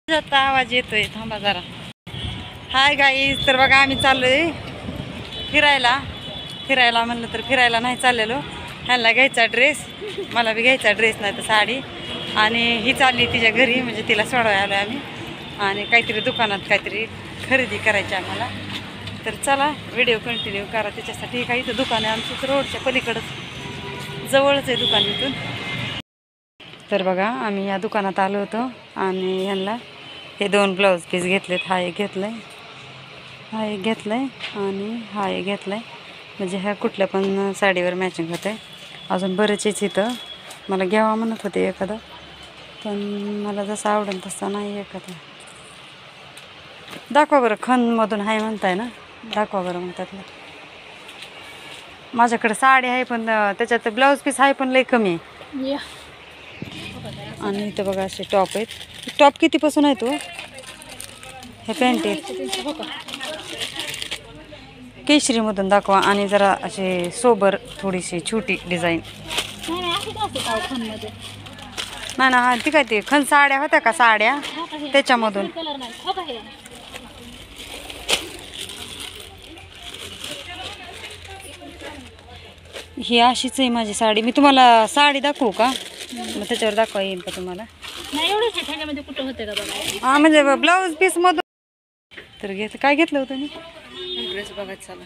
आता आवाज येतोय, थांबा जरा. हाय गाईज, तर बघा आम्ही चाललोय फिरायला म्हणलं तर फिरायला नाही चाललेलो. ह्यांना घ्यायचा ड्रेस, मला बी घ्यायचा ड्रेस नाही तर साडी. आणि ही चालली तिच्या घरी, म्हणजे तिला सोडवायला आलो आम्ही. आणि काहीतरी दुकानात काहीतरी खरेदी करायची आम्हाला. तर चला व्हिडिओ कंटिन्यू करा त्याच्यासाठी. काही इथं दुकान आहे आमचं रोडच्या पलीकडंच, जवळच आहे दुकान इथून. तर बघा आम्ही या दुकानात आलो होतो आणि ह्यांना हे 2 ब्लाऊज पीस घेतलेत. हा एक घेतलाय, हा एक घेतलाय आणि हा एक घेतलाय. म्हणजे ह्या कुठल्या पण साडीवर मॅचिंग होते. अजून बरेचेच इथं मला घ्यावा म्हणत होते एखादा, पण मला जसं आवडेल तसं नाही. एखादा दाखवा बरं, खणमधून आहे म्हणताय ना, दाखवा बरं मग त्यातलं. माझ्याकडे साडी आहे पण त्याच्यात ब्लाऊज पीस आहे पण लई कमी आहे. आणि इथं बघा असे टॉप आहेत. टॉप कितीपासून आहे तो? हे पॅन्ट आहेत केशरीमधून दाखवा. आणि जरा असे सोबर थोडीशी छोटी डिझाईन. नाही ना, हा ती काय ते खण साड्या होत्या का, साड्या त्याच्यामधून. ही अशीच आहे माझी साडी. मी तुम्हाला साडी दाखवू का? मग त्याच्यावर दाखवा येईल का तुम्हाला? हा म्हणजे ब्लाऊज पीस मधून. तर काय घेतलं होतं मी? ड्रेस बघायचं.